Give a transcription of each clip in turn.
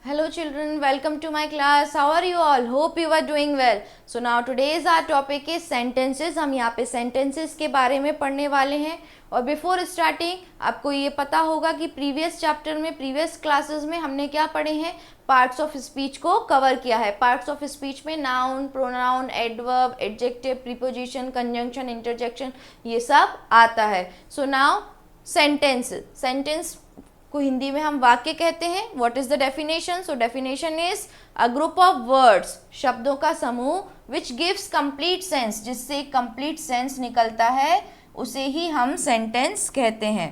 Hello children, welcome to my class. How are you all? Hope you are doing well. So now today's our topic is sentences. हम यहाँ पे sentences के बारे में पढ़ने वाले हैं और बिफोर स्टार्टिंग आपको ये पता होगा कि प्रीवियस चैप्टर में प्रीवियस क्लासेस में हमने क्या पढ़े हैं, पार्ट्स ऑफ स्पीच को कवर किया है। पार्ट्स ऑफ स्पीच में noun, pronoun, adverb, adjective, preposition, conjunction, interjection ये सब आता है। सो नाउ सेंटेंस को हिंदी में हम वाक्य कहते हैं। What is the definition? So definition is a group of words, शब्दों का समूह विच गिव्स कंप्लीट सेंस, जिससे कंप्लीट सेंस निकलता है उसे ही हम सेंटेंस कहते हैं।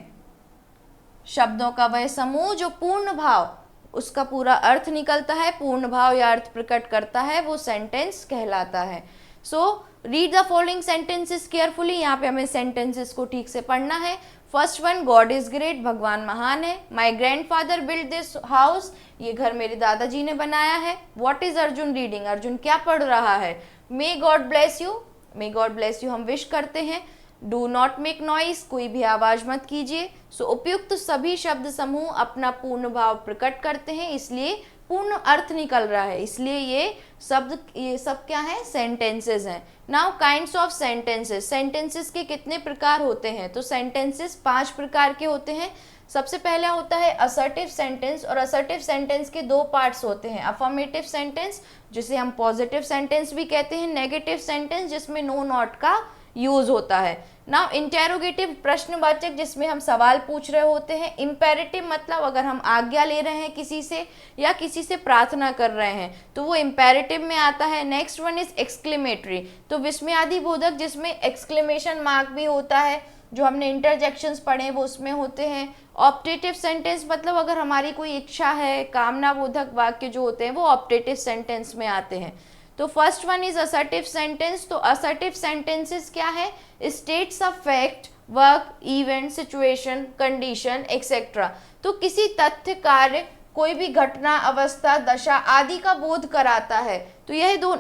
शब्दों का वह समूह जो पूर्ण भाव, उसका पूरा अर्थ निकलता है, पूर्ण भाव या अर्थ प्रकट करता है, वो सेंटेंस कहलाता है। So read the following sentences carefully. यहाँ पे हमें सेंटेंसेस को ठीक से पढ़ना है। First one, God is great, भगवान महान है। माई ग्रैंडफादर बिल्ड दिस हाउस, ये घर मेरे दादाजी ने बनाया है। What is Arjun reading, Arjun क्या पढ़ रहा है। May God bless you, may God bless you हम विश करते हैं। डू नॉट मेक नॉइस, कोई भी आवाज मत कीजिए। सो उपयुक्त सभी शब्द समूह अपना पूर्ण भाव प्रकट करते हैं, इसलिए पूर्ण अर्थ निकल रहा है, इसलिए ये सब क्या है, सेंटेंसेस हैं। Now kinds of sentences, sentences के कितने प्रकार होते हैं? तो सेंटेंसेस 5 प्रकार के होते हैं। सबसे पहला होता है असर्टिव सेंटेंस, और असर्टिव सेंटेंस के 2 पार्ट्स होते हैं। अफर्मेटिव सेंटेंस जिसे हम पॉजिटिव सेंटेंस भी कहते हैं, नेगेटिव सेंटेंस जिसमें नो नॉट का यूज होता है। नाउ इंटेरोगेटिव, प्रश्नवाचक जिसमें हम सवाल पूछ रहे होते हैं। इंपेरेटिव मतलब अगर हम आज्ञा ले रहे हैं किसी से या किसी से प्रार्थना कर रहे हैं तो वो इंपेरेटिव में आता है। नेक्स्ट वन इज एक्सक्लेमेटरी, तो विस्मयादि बोधक जिसमें एक्सक्लेमेशन मार्क भी होता है, जो हमने इंटरजेक्शंस पढ़े वो उसमें होते हैं। ऑप्टेटिव सेंटेंस मतलब अगर हमारी कोई इच्छा है, कामना बोधक वाक्य जो होते हैं वो ऑप्टेटिव सेंटेंस में आते हैं। तो first one is assertive sentence. तो असर्टिव सेंटेंसेस क्या है? States of fact, work, event, situation, condition etcetera. तो किसी तथ्य, कार्य, कोई भी घटना, अवस्था, दशा आदि का बोध कराता है। तो यह दो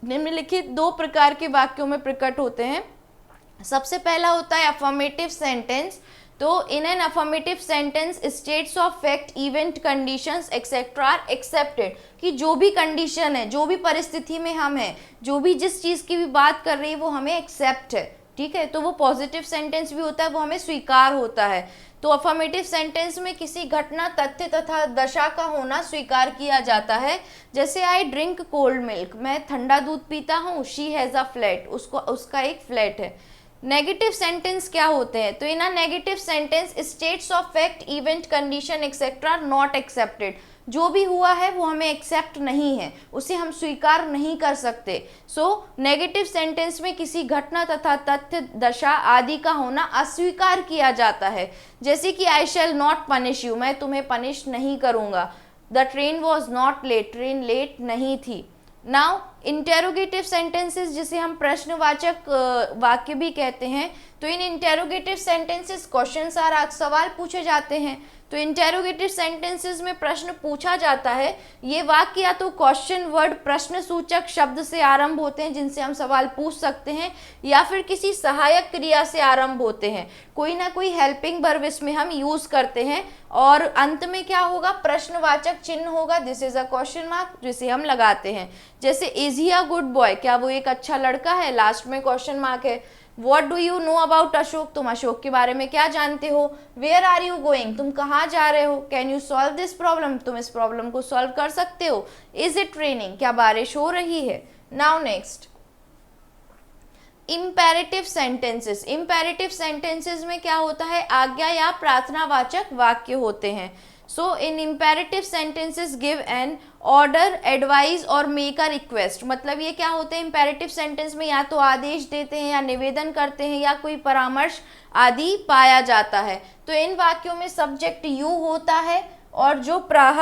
निम्नलिखित 2 प्रकार के वाक्यों में प्रकट होते हैं। सबसे पहला होता है अफर्मेटिव सेंटेंस। तो in an affirmative sentence states of fact, event, conditions etcetera are accepted, कि जो भी कंडीशन है, जो भी परिस्थिति में हम हैं, जो भी जिस चीज़ की भी बात कर रही है वो हमें एक्सेप्ट है, ठीक है। तो वो पॉजिटिव सेंटेंस भी होता है, वो हमें स्वीकार होता है। तो अफर्मेटिव सेंटेंस में किसी घटना, तथ्य तथा दशा का होना स्वीकार किया जाता है। जैसे आई ड्रिंक कोल्ड मिल्क, मैं ठंडा दूध पीता हूँ। शी हैज़ अ फ्लैट, उसका एक फ्लैट है। नेगेटिव सेंटेंस क्या होते हैं? तो in a negative sentence states of fact, event, condition etcetera not accepted, जो भी हुआ है वो हमें एक्सेप्ट नहीं है, उसे हम स्वीकार नहीं कर सकते। सो नेगेटिव सेंटेंस में किसी घटना तथा तथ्य, दशा आदि का होना अस्वीकार किया जाता है। जैसे कि I shall not punish you, मैं तुम्हें पनिश नहीं करूँगा। The train was not late, train late नहीं थी। नाउ इंटेरोगेटिव सेंटेंसेस जिसे हम प्रश्नवाचक वाक्य भी कहते हैं। तो इन इंटेरोगेटिव सेंटेंसेस क्वेश्चंस आर, सवाल पूछे जाते हैं। तो इंटेरोगेटिव सेंटेंसेस में प्रश्न पूछा जाता है। ये वाक्य या तो क्वेश्चन वर्ड, प्रश्न सूचक शब्द से आरंभ होते हैं जिनसे हम सवाल पूछ सकते हैं, या फिर किसी सहायक क्रिया से आरंभ होते हैं, कोई ना कोई हेल्पिंग वर्ब इसमें हम यूज करते हैं। और अंत में क्या होगा? प्रश्नवाचक चिन्ह होगा, this is a question mark, जिसे हम लगाते हैं। जैसे is he a good boy, क्या वो एक अच्छा लड़का है, लास्ट में क्वेश्चन मार्क है। What do you know about Ashok, तुम अशोक के बारे में क्या जानते हो। वेयर आर यू गोइंग, तुम कहाँ जा रहे हो। Can you solve this problem, तुम इस प्रॉब्लम को सॉल्व कर सकते हो। इज इट रेनिंग, क्या बारिश हो रही है। Now next imperative sentences. Imperative sentences में क्या होता है? आज्ञा या प्रार्थनावाचक वाक्य होते हैं। So in imperative sentences give an order, advice और मेक अ रिक्वेस्ट। मतलब ये क्या होते हैं? इंपेरेटिव सेंटेंस में या तो आदेश देते हैं या निवेदन करते हैं या कोई परामर्श आदि पाया जाता है। तो इन वाक्यों में सब्जेक्ट यू होता है और जो प्राह,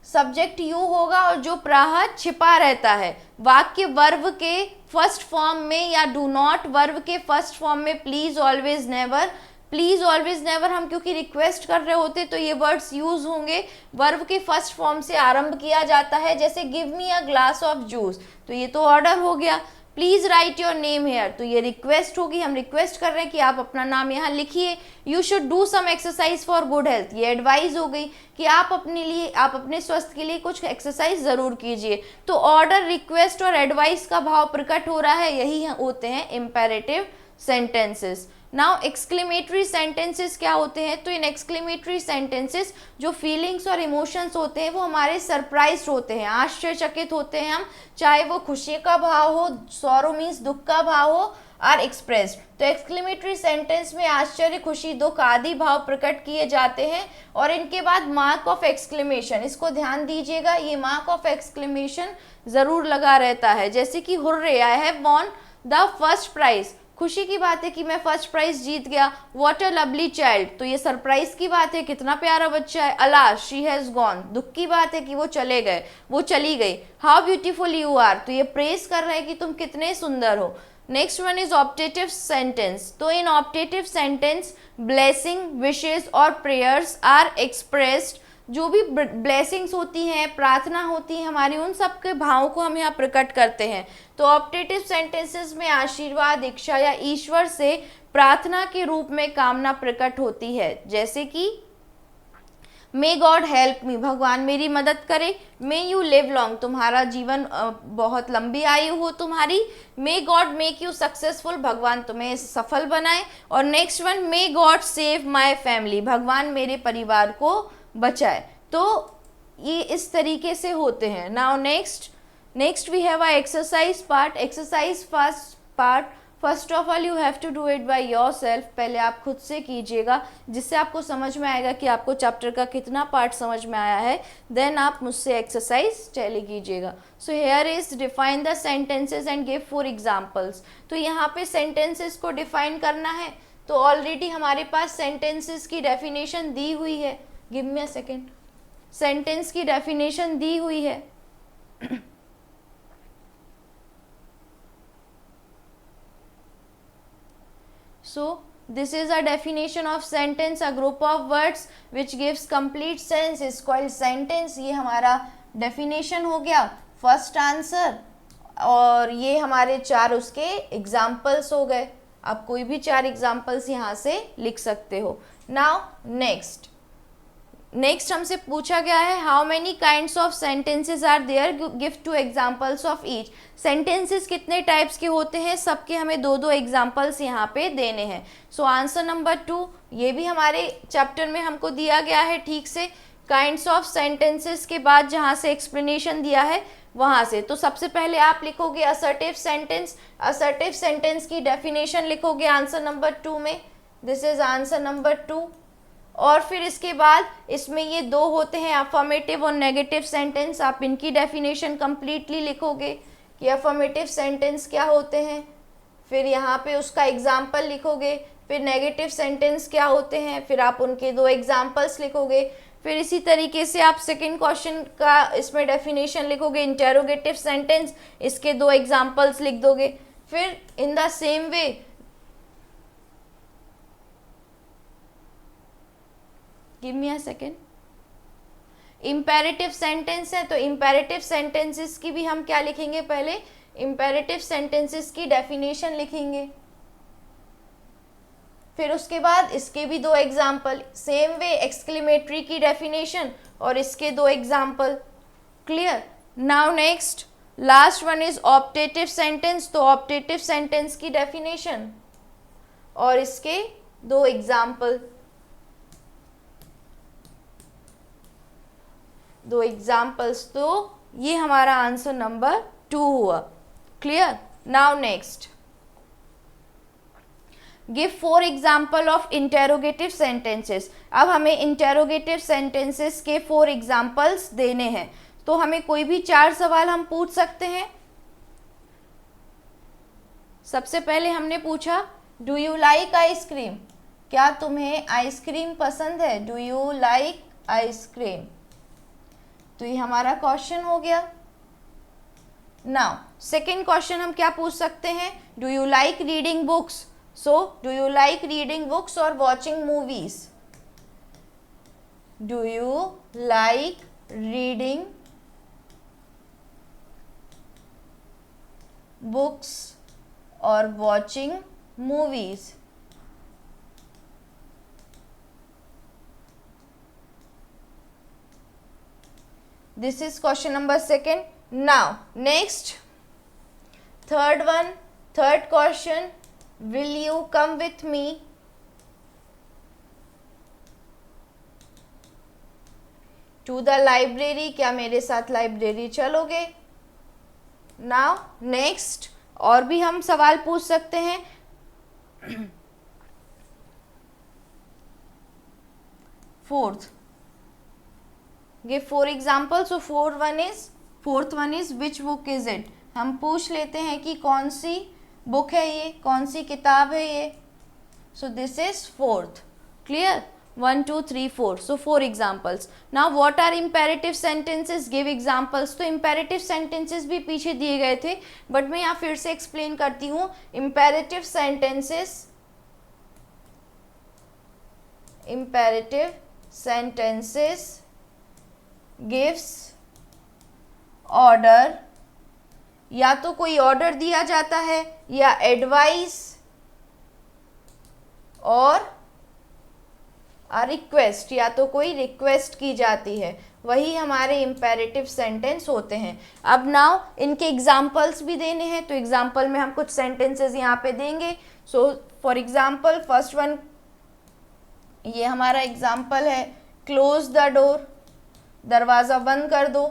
सब्जेक्ट यू होगा और जो प्राह छिपा रहता है। वाक्य वर्ब के फर्स्ट फॉर्म में या डू नॉट, वर्ब के फर्स्ट फॉर्म में please, always, never. Please, always, never हम क्योंकि रिक्वेस्ट कर रहे होते तो ये वर्ड्स यूज होंगे। वर्ब के फर्स्ट फॉर्म से आरंभ किया जाता है, जैसे give me a glass of juice, तो ये तो ऑर्डर हो गया। Please right your name here. तो ये रिक्वेस्ट होगी, हम रिक्वेस्ट कर रहे हैं कि आप अपना नाम यहाँ लिखिए। You should do some exercise for good health, ये एडवाइस हो गई कि आप अपने स्वास्थ्य के लिए कुछ एक्सरसाइज जरूर कीजिए। तो ऑर्डर, रिक्वेस्ट और एडवाइस का भाव प्रकट हो रहा है, यही होते हैं imperative sentences. Now exclamatory sentences क्या होते हैं? तो इन एक्सक्लेमेटरी सेंटेंसेस जो फीलिंग्स और इमोशंस होते हैं वो हमारे सरप्राइज होते हैं, आश्चर्यचकित होते हैं हम, चाहे वो खुशी का भाव हो, सॉरो मीन्स दुख का भाव हो, आर एक्सप्रेस्ड। तो एक्सक्लेमेटरी सेंटेंस में आश्चर्य, खुशी, दुख आदि भाव प्रकट किए जाते हैं और इनके बाद मार्क ऑफ एक्सक्लेमेशन, इसको ध्यान दीजिएगा, ये मार्क ऑफ एक्सक्लेमेशन जरूर लगा रहता है। जैसे कि hurray, I have won the first prize, खुशी की बात है कि मैं फर्स्ट प्राइज जीत गया। व्हाट अ लवली चाइल्ड, तो ये सरप्राइज की बात है, कितना प्यारा बच्चा है। अलास, शी हैज गॉन, दुख की बात है कि वो चले गए, वो चली गई। हाउ ब्यूटीफुल यू आर, तो ये प्रेज कर रहे हैं कि तुम कितने सुंदर हो। Next one is optative sentence. तो इन ऑप्टेटिव सेंटेंस ब्लेसिंग, विशेस और प्रेयर्स आर एक्सप्रेस्ड। जो भी ब्लेसिंग्स होती हैं, प्रार्थना होती है हमारी, उन सब के भावों को हम यहाँ प्रकट करते हैं। तो ऑप्टेटिव सेंटेंसेस में आशीर्वाद, इच्छा या ईश्वर से प्रार्थना के रूप में कामना प्रकट होती है। जैसे कि मे गॉड हेल्प मी, भगवान मेरी मदद करे। मे यू लिव लॉन्ग, तुम्हारा जीवन बहुत लंबी आयु हो तुम्हारी। May God make you successful, भगवान तुम्हें सफल बनाए। और next one, may God save my family, भगवान मेरे परिवार को बचाए। तो ये इस तरीके से होते हैं। Now next we have a exercise part. Exercise first part, first of all you have to do it by yourself, पहले आप खुद से कीजिएगा, जिससे आपको समझ में आएगा कि आपको चैप्टर का कितना पार्ट समझ में आया है। देन आप मुझसे एक्सरसाइज टैली कीजिएगा। So here is define the sentences and give 4 examples. तो यहाँ पे सेंटेंसेस को डिफाइन करना है, तो ऑलरेडी हमारे पास सेंटेंसेस की डेफिनेशन दी हुई है। Give me a second, sentence की डेफिनेशन दी हुई है। So this is a definition of sentence, a group of words which gives complete sense is called sentence। ये हमारा definition हो गया, फर्स्ट आंसर। और ये हमारे 4 उसके एग्जाम्पल्स हो गए। आप कोई भी 4 एग्जाम्पल्स यहाँ से लिख सकते हो। नाउ नेक्स्ट हमसे पूछा गया है how many kinds of sentences are there, give 2 examples of each. Sentences कितने टाइप्स के होते हैं, सबके हमें 2-2 एग्जाम्पल्स यहाँ पे देने हैं। सो आंसर नंबर 2, ये भी हमारे चैप्टर में हमको दिया गया है ठीक से। काइंड्स ऑफ सेंटेंसेस के बाद जहाँ से एक्सप्लेनेशन दिया है वहाँ से, तो सबसे पहले आप लिखोगे असर्टिव सेंटेंस। असर्टिव सेंटेंस की डेफिनेशन लिखोगे आंसर नंबर 2 में, दिस इज आंसर नंबर 2। और फिर इसके बाद इसमें ये 2 होते हैं अफर्मेटिव और नेगेटिव सेंटेंस, आप इनकी डेफिनेशन कंप्लीटली लिखोगे कि अफर्मेटिव सेंटेंस क्या होते हैं। फिर यहाँ पे उसका एग्जाम्पल लिखोगे, फिर नेगेटिव सेंटेंस क्या होते हैं, फिर आप उनके 2 एग्जाम्पल्स लिखोगे। फिर इसी तरीके से आप सेकेंड क्वेश्चन का इसमें डेफिनेशन लिखोगे, इंटेरोगेटिव सेंटेंस, इसके 2 एग्जाम्पल्स लिख दोगे। फिर in the same way give me a second, imperative sentence है, तो इम्पेरेटिव सेंटेंसेस की भी हम क्या लिखेंगे, पहले इम्पेरेटिव सेंटेंसेस की डेफिनेशन लिखेंगे। फिर उसके बाद इसके भी 2 एग्जाम्पल, सेम वे एक्सक्लेमेटरी की डेफिनेशन और इसके 2 example. Clear. Now next last one is optative sentence. तो ऑप्टेटिव सेंटेंस की डेफिनेशन और इसके 2 एग्जाम्पल, 2 एग्जाम्पल्स। तो ये हमारा आंसर नंबर 2 हुआ। Clear. Now next give 4 example of interrogative sentences. अब हमें इंटेरोगेटिव सेंटेंसेस के 4 एग्जाम्पल्स देने हैं। तो हमें कोई भी 4 सवाल हम पूछ सकते हैं। सबसे पहले हमने पूछा डू यू लाइक आइसक्रीम, क्या तुम्हें आइसक्रीम पसंद है, डू यू लाइक आइसक्रीम। तो ये हमारा क्वेश्चन हो गया। नाउ सेकेंड क्वेश्चन हम क्या पूछ सकते हैं, do you like reading books. So do you like reading books और watching movies, do you like reading books or watching movies. This is question number second. Now next, third question, will you come with me to the library? क्या मेरे साथ library चलोगे? Now next, और भी हम सवाल पूछ सकते हैं. Fourth, give 4 examples. So fourth one is which book is it? हम पूछ लेते हैं कि कौन सी बुक है ये, कौन सी किताब है ये. So this is fourth. Clear? 1 2 3 4. So 4 examples. Now what are imperative sentences? Give examples. तो imperative sentences भी पीछे दिए गए थे, बट मैं यहाँ फिर से एक्सप्लेन करती हूँ. imperative sentences gives order. या तो कोई ऑर्डर दिया जाता है, या एडवाइस, और रिक्वेस्ट, या तो कोई रिक्वेस्ट की जाती है. वही हमारे इम्पेरेटिव सेंटेंस होते हैं. अब नाउ इनके एग्जाम्पल्स भी देने हैं, तो एग्जाम्पल में हम कुछ सेंटेंसेस यहाँ पे देंगे. So for example first one, ये हमारा एग्जाम्पल है, क्लोज द डोर, दरवाज़ा बंद कर दो.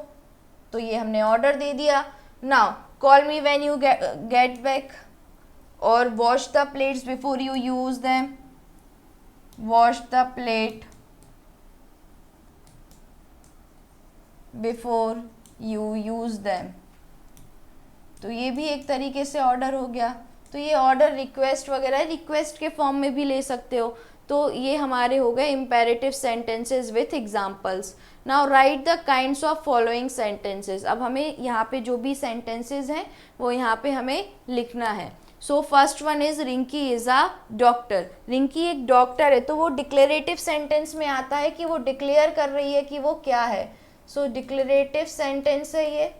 तो ये हमने ऑर्डर दे दिया. Now call me when you get back, और wash the plates before you use them. Wash the plate before you use them. तो ये भी एक तरीके से ऑर्डर हो गया. तो ये ऑर्डर रिक्वेस्ट वगैरह, रिक्वेस्ट के फॉर्म में भी ले सकते हो. तो ये हमारे हो गए imperative sentences with examples. Now right the kinds of following sentences. अब हमें यहाँ पे जो भी सेंटेंसेस हैं वो यहाँ पे हमें लिखना है. So first one is Rinki is a doctor. Rinki एक डॉक्टर है, तो वो डिक्लेरेटिव सेंटेंस में आता है कि वो डिक्लेयर कर रही है कि वो क्या है. सो डिक्लेरेटिव सेंटेंस है ये.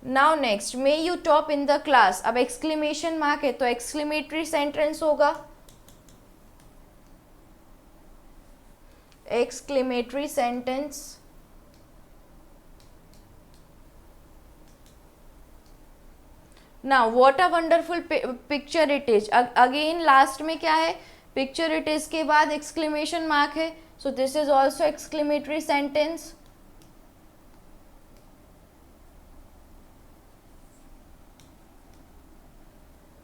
Now next, may you top in the class. अब एक्सक्लेमेशन मार्क है तो एक्सक्लेमेटरी सेंटेंस होगा. exclamatory sentence. Now what a wonderful picture it is. Again last में क्या है, picture it is के बाद exclamation mark है. So this is also exclamatory sentence.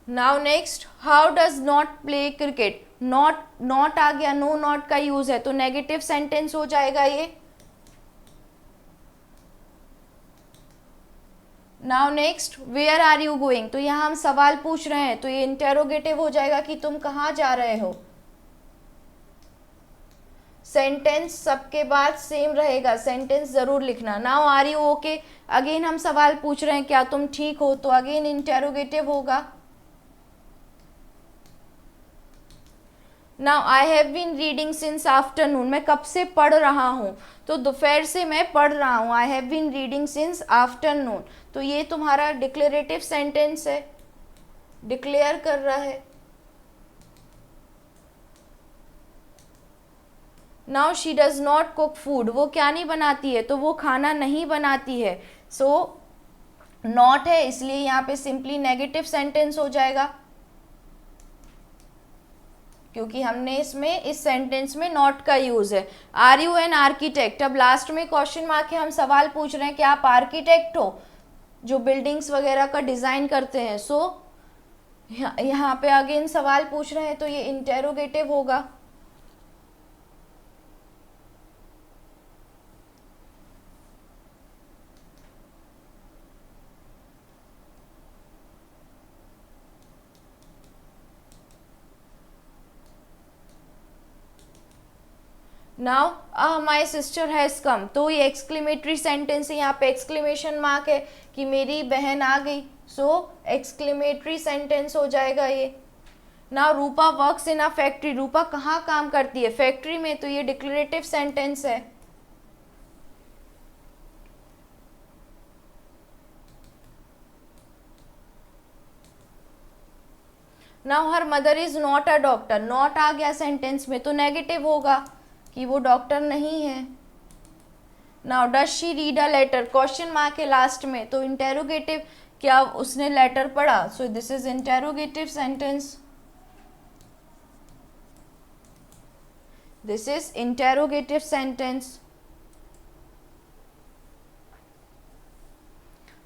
Now next, how does not play cricket. Not आ गया, no not का use है, तो नेगेटिव सेंटेंस हो जाएगा ये. Now next, where are you going. तो यहाँ हम सवाल पूछ रहे हैं, तो ये इंटेरोगेटिव हो जाएगा कि तुम कहाँ जा रहे हो. सेंटेंस सबके बाद सेम रहेगा, सेंटेंस जरूर लिखना. Now are you okay. Again हम सवाल पूछ रहे हैं क्या तुम ठीक हो, तो अगेन इंटेरोगेटिव होगा. Now I have been reading since afternoon. मैं कब से पढ़ रहा हूँ, तो दोपहर से मैं पढ़ रहा हूँ. I have been reading since afternoon. तो ये तुम्हारा डिक्लेरेटिव सेंटेंस है, डिक्लेयर कर रहा है. Now she does not cook food. वो क्या नहीं बनाती है, तो वो खाना नहीं बनाती है. सो नॉट है, इसलिए यहाँ पे सिंपली नेगेटिव सेंटेंस हो जाएगा, क्योंकि हमने इसमें इस सेंटेंस में नॉट का यूज है. Are you an architect. अब लास्ट में क्वेश्चन मार्क है, हम सवाल पूछ रहे हैं कि आप आर्किटेक्ट हो, जो बिल्डिंग्स वगैरह का डिजाइन करते हैं. सो यहाँ पे अगेन सवाल पूछ रहे हैं, तो ये इंटेरोगेटिव होगा. Now my sister has come. तो ये एक्सक्लेमेटरी सेंटेंस है, यहाँ पे एक्सक्लेमेशन मार्क है कि मेरी बहन आ गई. सो एक्सक्लेमेटरी सेंटेंस हो जाएगा ये. Now Rupa works in a factory. Rupa कहाँ काम करती है, फैक्ट्री में. तो ये डिक्लेरेटिव सेंटेंस है. Now her mother is not a doctor, not आ गया सेंटेंस में तो नेगेटिव होगा कि वो डॉक्टर नहीं है। Now does she read a letter, question mark है लास्ट में तो इंटेरोगेटिव, क्या उसने लेटर पढ़ा, so this is interrogative sentence, this is interrogative sentence.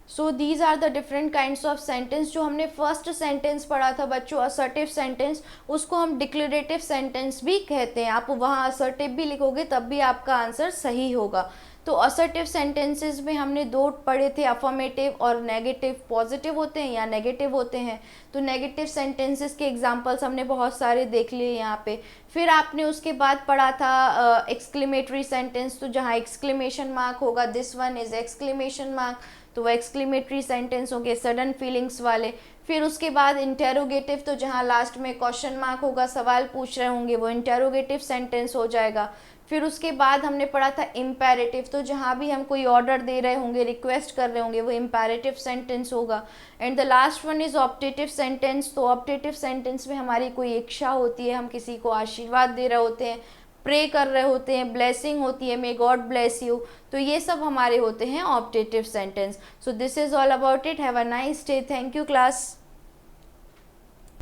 So these are the different kinds of sentence. जो हमने फर्स्ट सेंटेंस पढ़ा था बच्चों असर्टिव सेंटेंस, उसको हम डिक्लेरेटिव सेंटेंस भी कहते हैं। आप वहाँ असर्टिव भी लिखोगे तब भी आपका आंसर सही होगा। तो असर्टिव सेंटेंसेस में हमने दो पढ़े थे, अफर्मेटिव और नेगेटिव, पॉजिटिव होते हैं या नेगेटिव होते हैं। तो नेगेटिव सेंटेंसेस के एग्जांपल्स हमने बहुत सारे देख लिए यहाँ पे। फिर आपने उसके बाद पढ़ा था एक्सक्लेमेटरी सेंटेंस, तो जहाँ एक्सक्लेमेशन मार्क होगा, this one is exclamation mark, तो वो एक्सक्लेमेटरी सेंटेंस होंगे, सडन फीलिंग्स वाले। फिर उसके बाद इंटेरोगेटिव, तो जहाँ लास्ट में क्वेश्चन मार्क होगा, सवाल पूछ रहे होंगे, वो इंटेरोगेटिव सेंटेंस हो जाएगा। फिर उसके बाद हमने पढ़ा था इम्पेरेटिव, तो जहाँ भी हम कोई ऑर्डर दे रहे होंगे, रिक्वेस्ट कर रहे होंगे, वो इम्पेरेटिव सेंटेंस होगा। And the last one is optative sentence. तो ऑप्टेटिव सेंटेंस में हमारी कोई इच्छा होती है, हम किसी को आशीर्वाद दे रहे होते हैं, प्रे कर रहे होते हैं, ब्लेसिंग होती है, मे गॉड ब्लेस यू, तो ये सब हमारे होते हैं optative sentence. So this is all about it, have a nice day, thank you class.